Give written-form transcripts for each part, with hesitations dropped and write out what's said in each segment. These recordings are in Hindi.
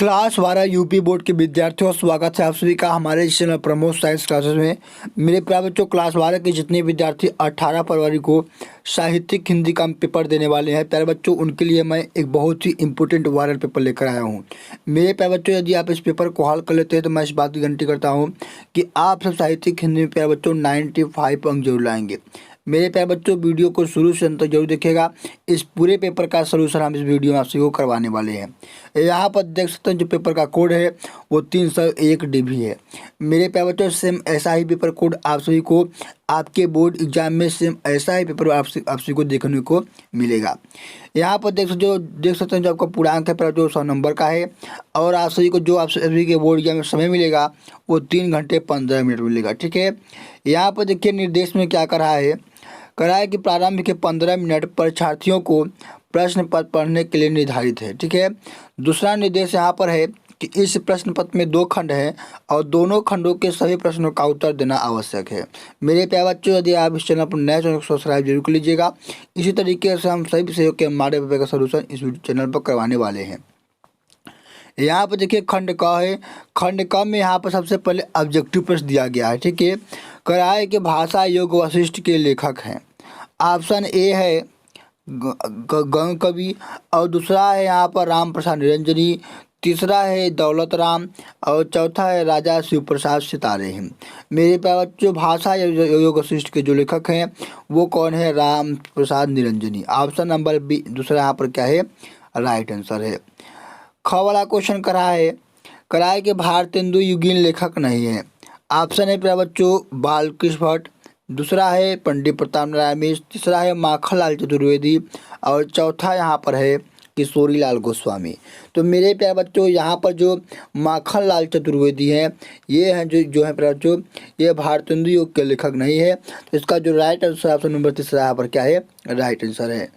क्लास 12 यूपी बोर्ड के विद्यार्थियों स्वागत है आप सभी का हमारे इस चैनल प्रमोद साइंस क्लासेस में। मेरे प्यारे बच्चों, क्लास 12 के जितने विद्यार्थी 18 फरवरी को साहित्यिक हिंदी का पेपर देने वाले हैं प्यारे बच्चों, उनके लिए मैं एक बहुत ही इंपॉर्टेंट वायरल पेपर लेकर आया हूं। मेरे प्यारे बच्चों, यदि आप इस पेपर को हल कर लेते हैं तो मैं इस बात की गारंटी करता हूँ कि आप सब साहित्यिक हिंदी में प्यारे बच्चों 95 अंक जरूर लाएंगे। मेरे प्यारे बच्चों, वीडियो को शुरू से अंत तक जरूर देखिएगा। इस पूरे पेपर का सलूशन हम इस वीडियो में आप सभी को करवाने वाले हैं। यहाँ पर देख सकते हैं जो पेपर का कोड है वो 301 DB है। मेरे प्यारे बच्चों, सेम ऐसा ही पेपर कोड आप सभी को आपके बोर्ड एग्जाम में सेम ऐसा ही पेपर आप सभी को देखने को मिलेगा। यहाँ पर देख सकते हैं जो आपका पूर्णांक है जो 100 नंबर का है और आप सभी को जो आप सभी के बोर्ड एग्जाम में समय मिलेगा वो 3 घंटे 15 मिनट मिलेगा। ठीक है, यहाँ पर देखिए निर्देश में क्या करा है कि प्रारंभ के 15 मिनट परीक्षार्थियों को प्रश्न पत्र पढ़ने के लिए निर्धारित है। ठीक है, दूसरा निर्देश यहाँ पर है कि इस प्रश्न पत्र में 2 खंड हैं और दोनों खंडों के सभी प्रश्नों का उत्तर देना आवश्यक है। मेरे प्यारे बच्चों, यदि आप इस चैनल पर नए चैनल को सब्सक्राइब जरूर कर लीजिएगा। इसी तरीके से हम सभी सहयोग के हमारे पेपर का सोल्यूशन इस चैनल पर करवाने वाले हैं। यहाँ पर देखिए खंड क है। खंड क में यहाँ पर सबसे पहले ऑब्जेक्टिव प्रश्न दिया गया है। ठीक है, कराए कि भाषा योग वशिष्ठ के लेखक हैं। ऑप्शन ए है गंग कवि और दूसरा है यहाँ पर राम प्रसाद निरंजनी, तीसरा है दौलत राम और चौथा है राजा शिव प्रसाद सितारे हैं। मेरे प्यारे बच्चों, भाषा योग वशिष्ठ के जो लेखक हैं वो कौन है? Ram Prasad Niranjani. Option number B दूसरा यहाँ पर क्या है? राइट आंसर है। ख वाला क्वेश्चन कराए कि भारतेंदु युगीन लेखक नहीं है। ऑप्शन है प्यारे बच्चों बालकृष्ण भट्ट, दूसरा है पंडित प्रताप नारायण मिश्र, तीसरा है माखनलाल चतुर्वेदी और चौथा यहाँ पर है किशोरीलाल गोस्वामी। तो मेरे प्यारे बच्चों, यहाँ पर जो माखनलाल चतुर्वेदी हैं ये हैं जो है प्यारे बच्चों, ये भारतेंदु युग के लेखक नहीं है। तो इसका जो राइट आंसर ऑप्शन नंबर तीसरा यहाँ पर क्या है? राइट आंसर है।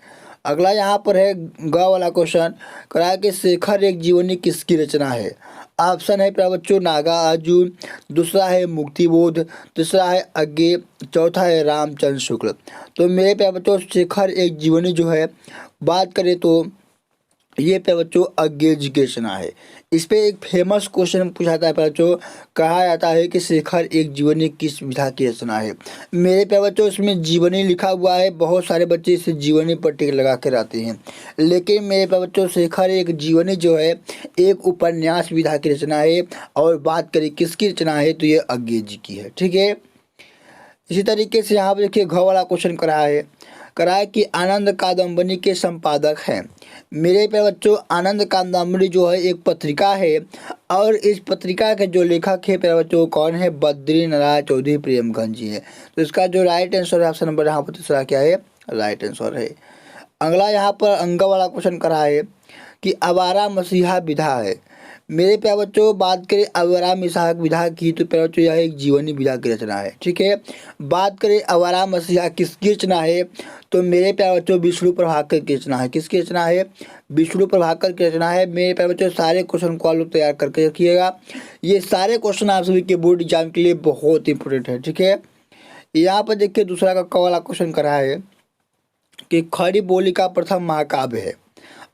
अगला यहाँ पर है ग वाला क्वेश्चन कराया कि शेखर एक जीवनी किसकी रचना है। ऑप्शन है प्यारे बच्चों नागा अर्जुन, दूसरा है मुक्तिबोध, तीसरा है अज्ञे, चौथा है रामचंद्र शुक्ल। तो मेरे प्यारे बच्चों, शेखर एक जीवनी जो है बात करें तो ये प्यारे बच्चों अज्ञे जी की रचना है। इस पे एक फेमस क्वेश्चन पूछा जाता है प्यारे बच्चों, कहा जाता है कि शेखर एक जीवनी किस विधा की रचना है। मेरे प्यारे बच्चों, इसमें जीवनी लिखा हुआ है, बहुत सारे बच्चे इसे जीवनी पर टिक लगा कर आते हैं, लेकिन मेरे प्यारे बच्चों शेखर एक जीवनी जो है एक उपन्यास विधा की रचना है और बात करें किसकी रचना है तो ये अज्ञे जी की है। ठीक है, इसी तरीके से यहाँ पर देखिए घ वाला क्वेश्चन कराया कि आनंद कादम्बनी के संपादक हैं। मेरे प्यारे बच्चों, आनंद कादम्बनी जो है एक पत्रिका है और इस पत्रिका के जो लेखक है प्यारे बच्चों कौन है? बद्री नारायण चौधरी प्रेमगंज जी है। तो इसका जो राइट आंसर है ऑप्शन नंबर यहाँ पर तीसरा क्या है? राइट आंसर है। अगला यहाँ पर अंग वाला क्वेश्चन है कि आवारा मसीहा विधा है। मेरे प्यारे बच्चों, बात करें आवारा मसीहा विधा की तो प्यारे बच्चों यह एक जीवनी विधा की रचना है। ठीक है, बात करें आवारा मसीहा किसकी रचना है तो मेरे प्यारे बच्चों विष्णु प्रभाकर की रचना है। किसकी रचना है? विष्णु प्रभाकर की रचना है। मेरे प्यारे बच्चों, सारे क्वेश्चन को आप लोग तैयार करके रखिएगा। ये सारे क्वेश्चन आप सभी के बोर्ड एग्जाम के लिए बहुत इंपॉर्टेंट है। ठीक है, यहाँ पर देखिए दूसरा का क वाला क्वेश्चन है कि खड़ी बोली का प्रथम महाकाव्य है।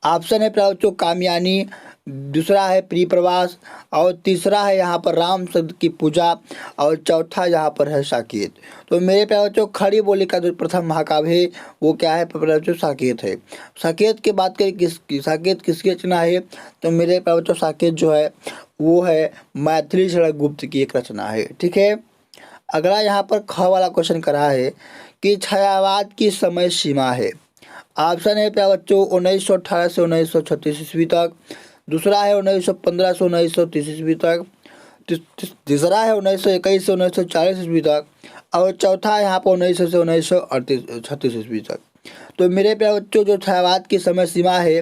ऑप्शन है प्यारे बच्चों कामयानी, दूसरा है प्रियप्रवास और तीसरा है यहाँ पर राम शब्द की पूजा और चौथा यहाँ पर है साकेत। तो मेरे प्यारे बच्चों, खड़ी बोली का जो प्रथम महाकाव्य है वो क्या है प्यारे बच्चों? साकेत है। साकेत की बात करें साकेत किसकी रचना है तो मेरे प्यारे बच्चों साकेत जो है वो है मैथिली शरण गुप्त की एक रचना है। ठीक है, अगला यहाँ पर ख वाला क्वेश्चन है कि छायावाद की समय सीमा है। ऑप्शन है प्यारे बच्चों 1918 से 1936 ईस्वी तक, दूसरा है 1915 से 1930 ईस्वी तक, तीसरा है 1921 से 1940 ईस्वी तक और चौथा है यहाँ पर 1900 से 1936 ईस्वी तक। तो मेरे प्यारे बच्चों, जो छायावाद की समय सीमा है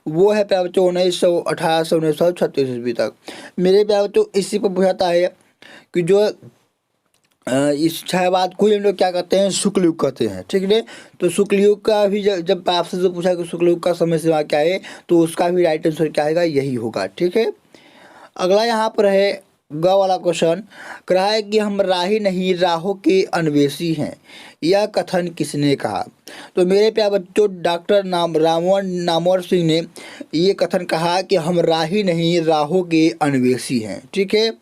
वो है प्यारे बच्चों 1918 से 1936 ईस्वी तक। मेरे प्यारे बच्चों, इसी पर पूछाता है कि जो इस छायावाद को हम लोग क्या कहते हैं? शुक्ल युग कहते हैं। ठीक है, तो शुक्ल युग का भी जब आपसे जो पूछा कि शुक्ल युग का समय सीमा क्या है तो उसका भी राइट आंसर क्या आएगा? यही होगा। ठीक है, अगला यहाँ पर है ग वाला क्वेश्चन कह रहा है कि हम राही नहीं राहों के अन्वेषी हैं, यह कथन किसने कहा। तो मेरे प्यारे बच्चों, डॉक्टर नामवर सिंह ने ये कथन कहा कि हम राही नहीं राहों के अन्वेषी हैं। ठीक है।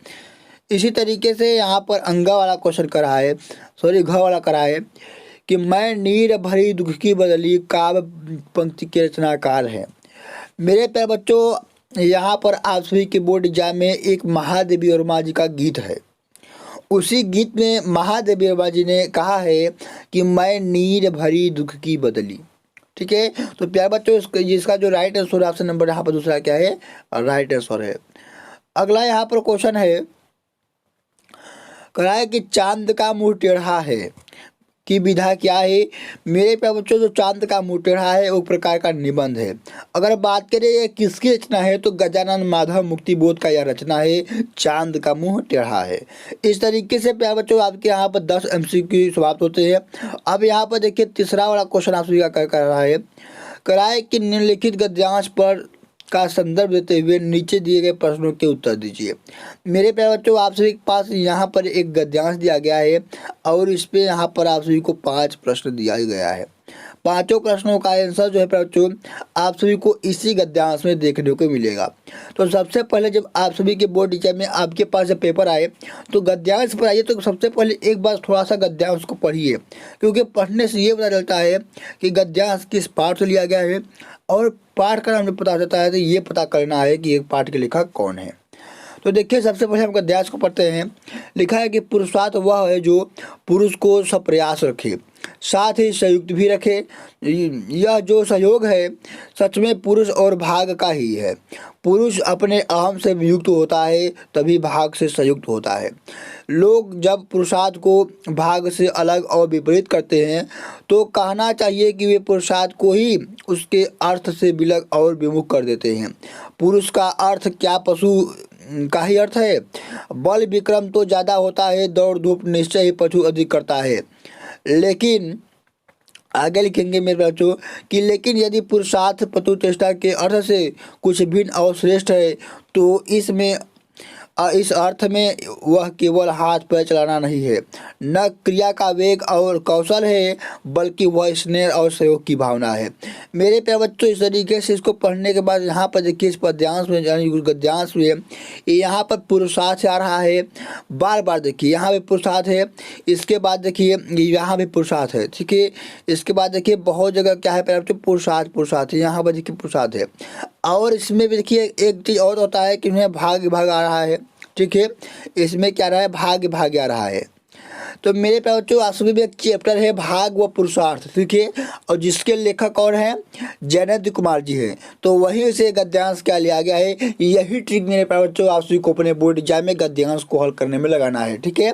इसी तरीके से यहाँ पर अंगा वाला क्वेश्चन कर रहा है, सॉरी घ वाला कर रहा है कि मैं नीर भरी दुख की बदली काव्य पंक्ति के रचनाकार है। मेरे प्यारे बच्चों, यहाँ पर आप सभी के बोर्ड एग्जाम में एक महादेवी वर्मा जी का गीत है। उसी गीत में महादेवी वर्मा जी ने कहा है कि मैं नीर भरी दुख की बदली। ठीक है। तो प्यारे बच्चों, इसका जो राइट आंसर ऑप्शन नंबर यहाँ पर दूसरा क्या है, राइट आंसर है। अगला यहाँ पर क्वेश्चन है, कह रहा है कि चांद का मुंह टेढ़ा है की विधा क्या है। मेरे प्यारे बच्चों, जो चांद का मुंह टेढ़ा है वो प्रकार का निबंध है। अगर बात करें ये किसकी रचना है तो गजानन माधव मुक्तिबोध का यह रचना है, चांद का मुंह टेढ़ा है। इस तरीके से प्यारे बच्चों आपके यहाँ पर 10 MCQ समाप्त होते हैं। अब यहाँ पर देखिए तीसरा वाला क्वेश्चन आप सभी का कर रहा है, कह रहा है कि निम्नलिखित गद्यांश पर का संदर्भ देते हुए नीचे दिए गए प्रश्नों के उत्तर दीजिए। मेरे प्यारे बच्चों, आप सभी के पास यहाँ पर एक गद्यांश दिया गया है और इस पे यहाँ पर आप सभी को 5 प्रश्न दिया गया है। पांचों प्रश्नों का आंसर जो है प्यारे बच्चों आप सभी को इसी गद्यांश में देखने को मिलेगा। तो सबसे पहले जब आप सभी के बोर्ड एग्जाम में आपके पास जब पेपर आए तो गद्यांश पर आइए, तो सबसे पहले एक बार थोड़ा सा गद्यांश को पढ़िए, क्योंकि पढ़ने से ये पता चलता है कि गद्यांश किस पाठ से लिया गया है और पाठ का नाम जब पता चलता है तो ये पता करना है कि एक पाठ के लेखक कौन है। तो देखिए सबसे पहले हम गद्यांश को पढ़ते हैं। लिखा है कि पुरुषार्थ वह है जो पुरुष को सप्रयास रखे, साथ ही संयुक्त भी रखे। यह जो सहयोग है सच में पुरुष और भाग का ही है। पुरुष अपने अहम से वियुक्त होता है तभी भाग से संयुक्त होता है। लोग जब पुरुषार्थ को भाग से अलग और विपरीत करते हैं तो कहना चाहिए कि वे पुरुषार्थ को ही उसके अर्थ से विलग और विमुख कर देते हैं। पुरुष का अर्थ क्या पशु का ही अर्थ है। बल विक्रम तो ज़्यादा होता है, दौड़ धूप निश्चय ही पशु अधिक करता है। लेकिन आगे लिखेंगे मेरे बच्चों कि लेकिन यदि पुरुषार्थ पशु चेष्टा के अर्थ से कुछ भिन्न और श्रेष्ठ है तो इस अर्थ में वह केवल हाथ पैर चलाना नहीं है, न क्रिया का वेग और कौशल है, बल्कि वह स्नेह और सहयोग की भावना है। मेरे प्यारे बच्चों, इस तरीके से इसको पढ़ने के बाद यहाँ पर देखिए इस पद्यांश में यानी गद्यांश में यहाँ पर पुरुषार्थ से आ रहा है, बार बार देखिए यहाँ भी पुरुषार्थ है, इसके बाद देखिए यहाँ भी पुरुषार्थ है। ठीक है। इसके बाद देखिए बहुत जगह क्या है प्यारे बच्चों, पुरुषार्थ है, यहाँ पर देखिए पुरुषार्थ है। और इसमें भी देखिए एक चीज़ और होता है कि इसमें भाग आ रहा है। ठीक है। इसमें क्या रहा है, भाग आ रहा है। तो मेरे प्यारे बच्चों आज भी एक चैप्टर है भाग व पुरुषार्थ। ठीक है। और जिसके लेखक कौन है, जयनंद कुमार जी हैं। तो वहीं से गद्यांश क्या लिया गया है, यही ट्रिक मेरे प्यारे बच्चों आप सभी को अपने बोर्ड एग्जाम में गद्यांश को हल करने में लगाना है। ठीक है।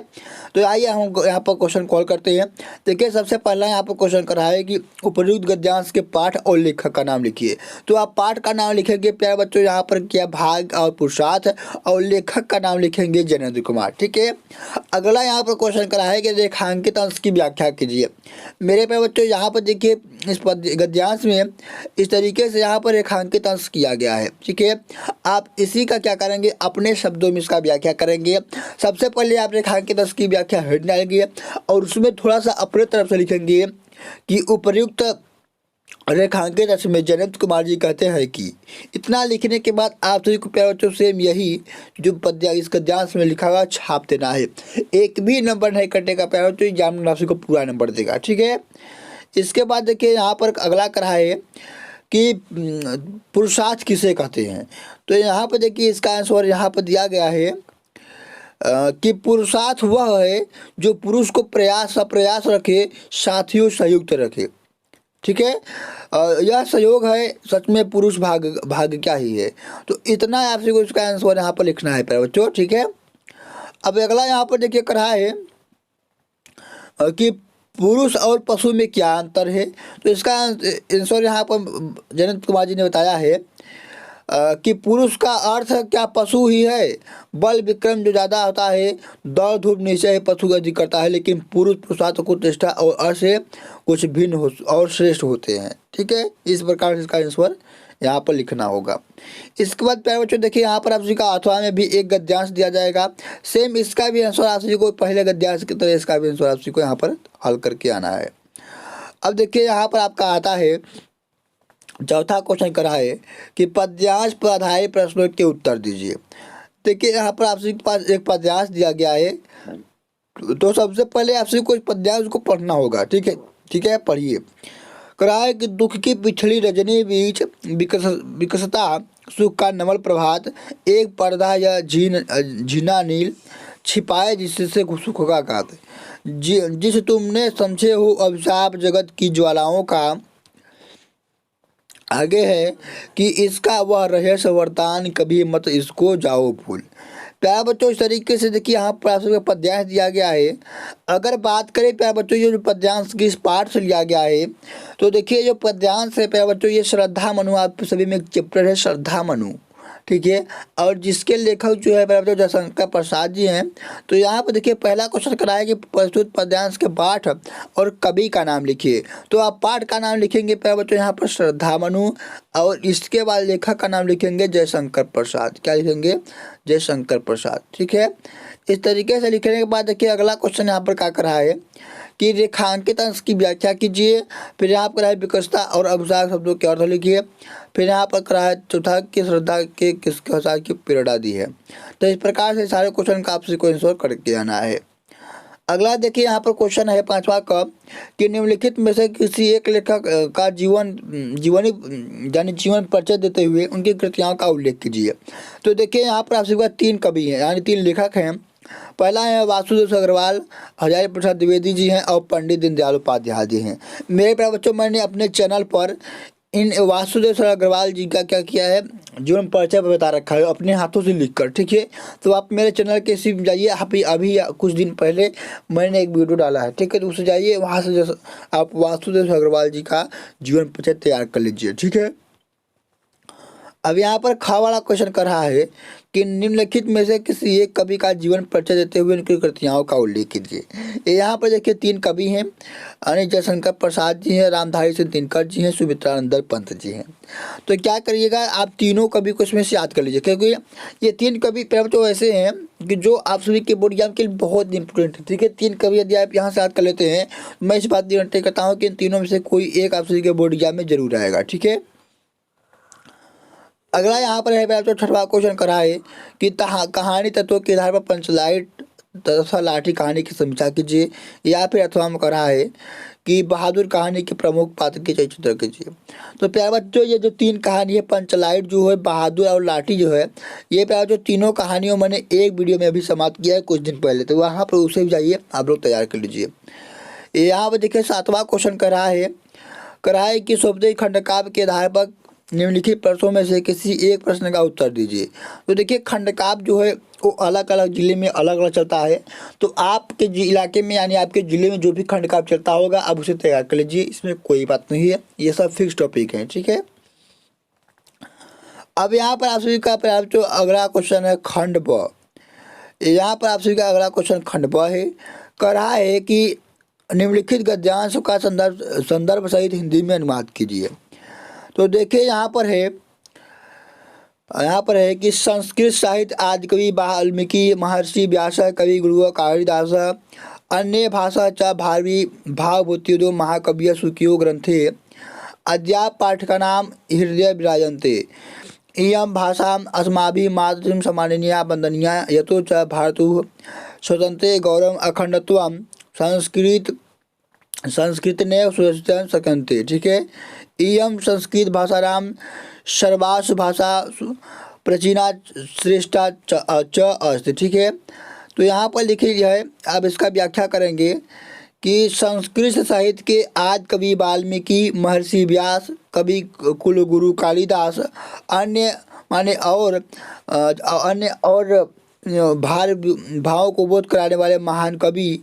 तो आइए हम यहाँ पर क्वेश्चन कॉल करते हैं। देखिए सबसे पहला यहाँ पर क्वेश्चन कर रहा है कि उपयुक्त गद्यांश के पाठ और लेखक का नाम लिखिए। तो आप पाठ का नाम लिखेंगे प्यारे बच्चों यहाँ पर क्या, भाग और पुरुषार्थ, और लेखक का नाम लिखेंगे जयनंद कुमार। ठीक है। अगला यहाँ पर क्वेश्चन करा है कि रेखांकित अंश की व्याख्या कीजिए। मेरे प्यारे बच्चों यहाँ पर देखिए इस गद्यांश में इस तरीके से यहाँ पर रेखांकित अंश किया गया है। ठीक है। आप इसी का क्या करेंगे, अपने शब्दों में इसका व्याख्या करेंगे। सबसे पहले आप रेखांकित अंश की व्याख्या हेड डालेंगे और उसमें थोड़ा सा अपने तरफ से लिखेंगे कि उपर्युक्त रेखांकित अंश में जयनंद कुमार जी कहते हैं कि। इतना लिखने के बाद आप सभी को प्यारे बच्चों सेम यही जो पद्य इस गद्यांश में लिखा हुआ छाप देना है। एक भी नंबर नहीं कटेगा प्यारे बच्चों, एग्जाम आप सभी को पूरा नंबर देगा। ठीक है। इसके बाद देखिए यहाँ पर अगला करा है कि पुरुषार्थ किसे कहते हैं। तो यहाँ पर देखिए इसका आंसर यहाँ पर दिया गया है कि पुरुषार्थ वह है जो पुरुष को प्रयास रखे, साथियों संयुक्त रखे। ठीक है। यह सहयोग है, सच में पुरुष भाग क्या ही है। तो इतना आपसे को इसका आंसर यहाँ पर लिखना है प्यारे बच्चों। ठीक है। अब अगला यहाँ पर देखिए कहा है कि पुरुष और पशु में क्या अंतर है। तो इसका आंसर यहाँ पर जयनंद कुमार जी ने बताया है कि पुरुष का अर्थ क्या पशु ही है। बल विक्रम जो ज़्यादा होता है, दौड़ धूप निश्चय पशु अधिक करता है, लेकिन पुरुष पुरुषार्थ को चेष्टा और अर्थ से कुछ भिन्न और श्रेष्ठ होते हैं। ठीक है। इस प्रकार से इसका आंसर यहाँ पर लिखना होगा। इसके बाद प्यारे बच्चों देखिए यहाँ पर आप सभी का अथवा में भी एक गद्यांश दिया जाएगा। सेम इसका भी आंसर आप सभी को पहले गद्यांश की तरह इसका भी आंसर आप सभी को यहाँ पर हल करके आना है। अब देखिए यहाँ पर आपका आता है चौथा क्वेश्चन करा है कि पद्यांश पर आधारित प्रश्नों के उत्तर दीजिए। देखिए यहाँ पर आप सभी के पास एक पद्यांश दिया गया है, तो सबसे पहले आप सभी को पद्यांश को पढ़ना होगा। ठीक है, पढ़िए। करा है कि दुख की पिछली रजनी बीच विकसता सुख का नवल प्रभात, एक पर्दा या झीना नील छिपाए जिससे सुख का घात, जिस तुमने समझे हो अभिशाप जगत की ज्वालाओं का, आगे है कि इसका वह रहस्य वरदान कभी मत इसको जाओ भूल। प्यारे बच्चों इस तरीके से देखिए यहाँ पर आप सभी को पद्यांश दिया गया है। अगर बात करें प्यारे बच्चों ये जो पद्यांश किस पाठ से लिया गया है, तो देखिए जो पद्यांश है प्यारे बच्चों ये श्रद्धा मनु, आप सभी में एक चैप्टर है श्रद्धा मनु। ठीक है, और जिसके लेखक जो है प्यारे बच्चों जयशंकर प्रसाद जी हैं। तो यहाँ पर देखिए पहला क्वेश्चन कराया कि प्रस्तुत पद्यांश के पाठ और कवि का नाम लिखिए। तो आप पाठ का नाम लिखेंगे प्यारे बच्चों यहाँ पर श्रद्धा मनु, और इसके बाद लेखक का नाम लिखेंगे जयशंकर प्रसाद। क्या लिखेंगे? जयशंकर प्रसाद। ठीक है, इस तरीके से लिखने के बाद देखिए अगला क्वेश्चन यहाँ पर क्या कर रहा है कि रेखांकित अंश की व्याख्या कीजिए। फिर यहाँ पर है विकसता और अभिशाप शब्दों के अर्थ लिखिए। फिर यहाँ पर करा है चौथा की श्रद्धा के किसके अनुसार की प्रेरणा दी है। तो इस प्रकार से सारे क्वेश्चन का आपसे को आंसर करके आना है। अगला देखिए यहाँ पर क्वेश्चन है पांचवा का कि निम्नलिखित में से किसी एक लेखक का जीवन परिचय देते हुए उनकी कृतियों का उल्लेख कीजिए। तो देखिए यहाँ पर आपसे तीन कवि हैं, यानी तीन लेखक हैं। पहला है वासुदेव अग्रवाल, हजारी प्रसाद द्विवेदी जी हैं और पंडित दीनदयाल उपाध्याय जी हैं। मेरे प्यारे बच्चों मैंने अपने चैनल पर इन वासुदेव अग्रवाल जी का क्या किया है, जीवन परिचय बता रखा है अपने हाथों से लिखकर। ठीक है, तो आप मेरे चैनल के सिर्फ जाइए, अभी कुछ दिन पहले मैंने एक वीडियो डाला है। ठीक है, तो उससे जाइए, वहाँ से आप वासुदेव अग्रवाल जी का जीवन परिचय तैयार कर लीजिए। ठीक है, अब यहाँ पर खा वाला क्वेश्चन कर रहा है कि निम्नलिखित में से किसी एक कवि का जीवन परिचय देते हुए उनकी कृतियों का उल्लेख कीजिए। यहाँ पर देखिए तीन कवि हैं, यानी जयशंकर प्रसाद जी हैं, रामधारी सिंह दिनकर जी हैं, सुमित्रानंद पंत जी हैं। तो क्या करिएगा, आप तीनों कवि को इसमें से याद कर लीजिए, क्योंकि ये तीन कवि तो ऐसे हैं कि जो आप सभी के बोर्ड एग्जाम के लिए बहुत इंपॉर्टेंट है। ठीक है, तीन कवि यदि आप यहाँ से याद कर लेते हैं, मैं इस बात की गारंटी करता हूँ कि इन तीनों में से कोई एक आप सभी के बोर्ड एग्जाम में जरूर आएगा। ठीक है, अगला यहाँ पर है तो छठवां क्वेश्चन करा है कि कहानी तत्वों के आधार पर पंचलाइट तथा लाठी कहानी की समीक्षा कीजिए। या फिर अथवा में करा है कि बहादुर कहानी के प्रमुख पात्र के चरित्र कीजिए। तो प्यारे बच्चों ये जो तीन कहानी है, पंचलाइट जो है, बहादुर और लाठी जो है, ये प्यारे जो तीनों कहानियों मैंने एक वीडियो में अभी समाप्त किया है कुछ दिन पहले, तो वहाँ पर उसे भी जाइए आप लोग तैयार कर लीजिए। यहाँ पर देखिए सातवां क्वेश्चन करा है कि सोपदेव खंडकाव्य के आधार पर निम्नलिखित प्रश्नों में से किसी एक प्रश्न का उत्तर दीजिए। तो देखिए खंडकाव्य जो है वो अलग अलग जिले में अलग अलग चलता है। तो आपके इलाके में यानी आपके ज़िले में जो भी खंडकाव्य चलता होगा आप उसे तैयार कर लीजिए, इसमें कोई बात नहीं है, ये सब फिक्स टॉपिक है। ठीक है, अब यहाँ पर आप सभी का जो अगला क्वेश्चन है खंड ब। यहाँ पर आप सभी का अगला क्वेश्चन खंड ब है, कह रहा है कि निम्नलिखित गद्यांश का संदर्भ सहित हिंदी में अनुवाद कीजिए। तो देखिए यहाँ पर है कि संस्कृत साहित्य आदि कवि वाल्मीकि, महर्षि व्यास, कवि गुरु कालिदास, अन्य भाषा च भारवी भावभूतियो महाकविय सुखियो ग्रंथे अद्याप पाठकानां हृदय विराजन्ते। इयं भाषा अस्माभिः मातृं सम्माननीया वन्दनीया यतो च भारतः स्वतन्त्रे गौरवम् अखण्डत्वं संस्कृतेनैव सुरक्षितं शक्यन्ते। ठीक है, इयं संस्कृत भाषायां सर्वासु भाषासु प्राचीना श्रेष्ठा च अस्ति। ठीक है, तो यहाँ पर लिखी है, अब इसका व्याख्या करेंगे कि संस्कृत साहित्य के आदि कवि वाल्मीकि, महर्षि व्यास, कवि कुलगुरु कालिदास, अन्य और भाव को बोध कराने वाले महान कवि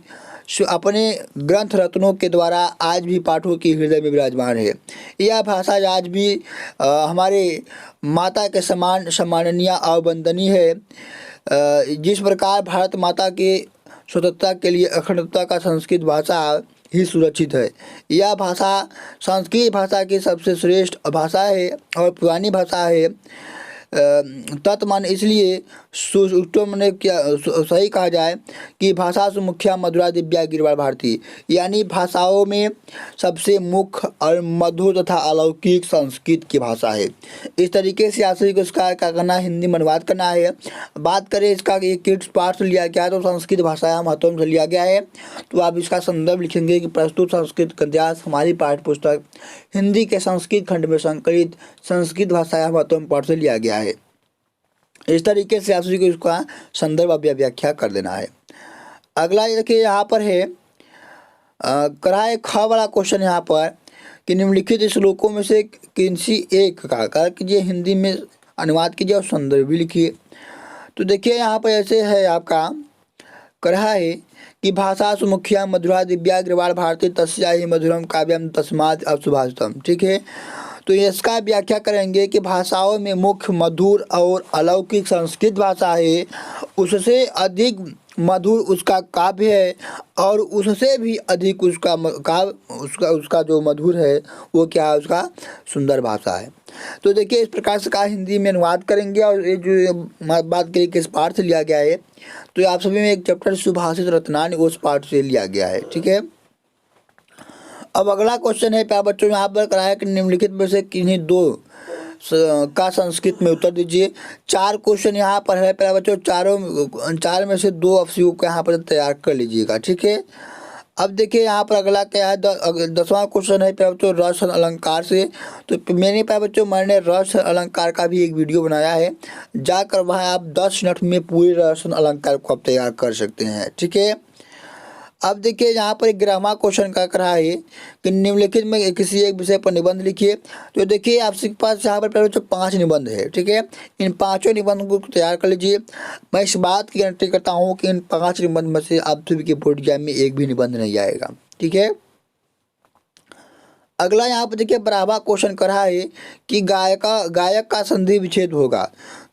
अपने ग्रंथ रत्नों के द्वारा आज भी पाठकों की हृदय में विराजमान है। यह भाषा आज भी हमारे माता के समान सम्माननीय और वंदनीय है। जिस प्रकार भारत माता के स्वतंत्रता के लिए अखंडता का संस्कृत भाषा ही सुरक्षित है। यह भाषा संस्कृत भाषा की सबसे श्रेष्ठ भाषा है और पुरानी भाषा है। तत्मान इसलिए सुष्टुम ने क्या सही कहा जाए कि भाषा से मुख्य मधुरा दिव्या गिरवार भारती, यानी भाषाओं में सबसे मुख्य और मधुर तथा अलौकिक संस्कृत की भाषा है। इस तरीके से आश्रय को इसका क्या करना है, हिंदी में अनुवाद करना है। बात करें इसका कि किस पाठ से लिया गया है, तो संस्कृत भाषा महत्व से लिया गया है। तो आप इसका संदर्भ लिखेंगे कि प्रस्तुत संस्कृत गद्यांश हमारी पाठ्य पुस्तक हिंदी के संस्कृत खंड में संकलित संस्कृत भाषा महत्व पाठ से लिया गया है। इस तरीके से आप सभी को इसका संदर्भ व्याख्या कर देना है। अगला ये देखिए यहाँ पर है कराए ख वाला क्वेश्चन यहाँ पर कि निम्नलिखित श्लोकों में से किसी एक का कर कीजिए, हिंदी में अनुवाद कीजिए और संदर्भ भी लिखिए। तो देखिए यहाँ पर ऐसे है आपका कहा है कि भाषा सुमुख्या मधुरा दिव्या गिरवार भारती तस्या ही मधुरम काव्यम तस्मात् अशुभाषितम। ठीक है, तो इसका व्याख्या करेंगे कि भाषाओं में मुख्य मधुर और अलौकिक संस्कृत भाषा है, उससे अधिक मधुर उसका काव्य है और उससे भी अधिक उसका काव्य उसका जो मधुर है वो क्या है, उसका सुंदर भाषा है। तो देखिए इस प्रकार से का हिंदी में अनुवाद करेंगे और ये जो बात करें किस पाठ से लिया गया है, तो आप सभी में एक चैप्टर सुभाषित रत्नानि उस पाठ से लिया गया है। ठीक है, अब अगला क्वेश्चन है प्यारे बच्चों, यहाँ पर कराया कि निम्नलिखित में से किन्हीं दो का संस्कृत में उत्तर दीजिए। 4 क्वेश्चन यहाँ पर है प्यारे बच्चों, चार में से 2 ऑप्शन को यहाँ पर तैयार कर लीजिएगा। ठीक है, अब देखिए यहाँ पर अगला क्या है, 10वां क्वेश्चन है प्यारे बच्चों रस अलंकार से। तो मैंने प्यारे बच्चों मैंने रस अलंकार का भी एक वीडियो बनाया है, जाकर वहाँ आप 10 मिनट में पूरे रस अलंकार को आप तैयार कर सकते हैं। ठीक है, अब देखिए यहाँ पर एक 11वां क्वेश्चन का रहा है कि निम्नलिखित में किसी एक विषय पर निबंध लिखिए। तो देखिए आपके पास यहाँ पर 5 निबंध है। ठीक है, इन 5 निबंध को तैयार कर लीजिए। मैं इस बात की गारंटी करता हूँ कि इन 5 निबंध में से आप सभी के बोर्ड एग्जाम में एक भी निबंध नहीं आएगा। ठीक है, अगला यहाँ पर देखिए 12वां क्वेश्चन कर रहा है कि गायक का संधि विच्छेद होगा।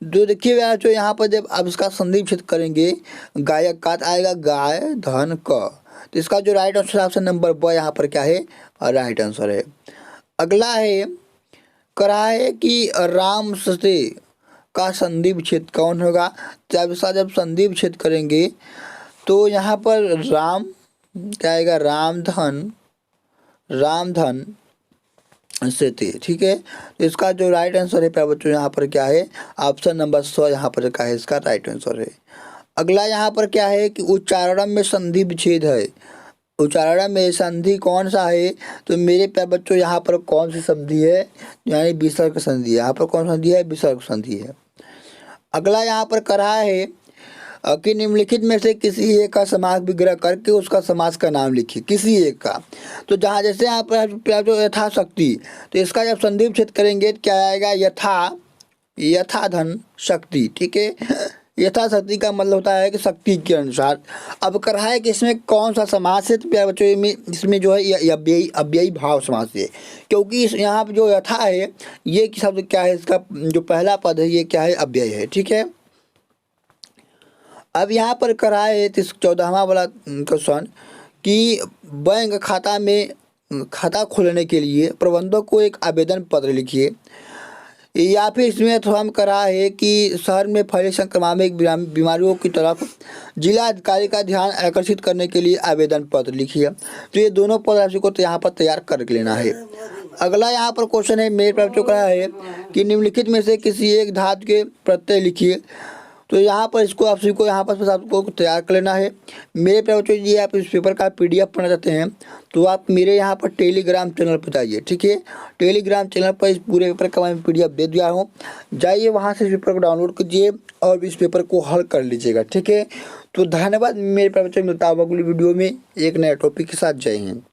तो देखिए यार जो यहाँ पर जब आप इसका संधि विच्छेद करेंगे गायक का आएगा गाय धन क, तो इसका जो राइट आंसर ऑप्शन नंबर ब यहाँ पर क्या है, राइट आंसर है। अगला है कर रहा है कि राम से का संधि विच्छेद कौन होगा। तो आप इसका जब संधि विच्छेद करेंगे तो यहाँ पर राम क्या आएगा, रामधन से थे। ठीक है, तो इसका जो राइट आंसर है प्यारे बच्चों यहाँ पर क्या है, ऑप्शन नंबर 100 यहाँ पर क्या है, इसका राइट आंसर है। अगला यहाँ पर क्या है कि उच्चारण में संधि विच्छेद है। उच्चारण में संधि कौन सा है, तो मेरे प्यारे बच्चों यहाँ पर कौन सी संधि है, यानी विसर्ग संधि है। यहाँ पर कौन संधि है, विसर्ग संधि है। अगला यहाँ पर कहा है कि निम्नलिखित में से किसी एक का समास विग्रह करके उसका समास का नाम लिखिए, किसी एक का। तो जहाँ जैसे यहाँ पर जो यथाशक्ति, तो इसका जब संधि विच्छेद करेंगे तो क्या आएगा, यथा धन शक्ति। ठीक है, यथाशक्ति का मतलब होता है कि शक्ति के अनुसार। अब कर रहा है कि इसमें कौन सा समास है, तो प्यारे बच्चों इसमें जो है अव्ययी भाव समास है, क्योंकि यहाँ पर जो यथा है ये शब्द क्या है, इसका जो पहला पद है ये क्या है, अव्यय है। ठीक है, अब यहाँ पर कराए 14वां वाला क्वेश्चन कि बैंक खाता खोलने के लिए प्रबंधक को एक आवेदन पत्र लिखिए, या फिर इसमें थोड़ा हम करा है कि शहर में फैले संक्रामक बीमारियों की तरफ जिला अधिकारी का ध्यान आकर्षित करने के लिए आवेदन पत्र लिखिए। तो ये दोनों पद राशि को तो यहाँ पर तैयार कर लेना है। अगला यहाँ पर क्वेश्चन है मेरे प्राप्त करा है कि निम्नलिखित में से किसी एक धातु के प्रत्यय लिखिए। तो यहाँ पर इसको आप सभी को यहाँ पर आपको तैयार कर लेना है। मेरे प्यारे बच्चों ये आप इस पेपर का PDF पढ़ना चाहते हैं तो आप मेरे यहाँ पर टेलीग्राम चैनल पर जाइए। ठीक है, टेलीग्राम चैनल पर इस पूरे पेपर का मैं PDF दे दिया हूँ, जाइए वहाँ से इस पेपर को डाउनलोड कीजिए और इस पेपर को हल कर लीजिएगा। ठीक है, तो धन्यवाद मेरे प्यारे बच्चों, मिलता है अगली वीडियो में एक नए टॉपिक के साथ। जय हिंद।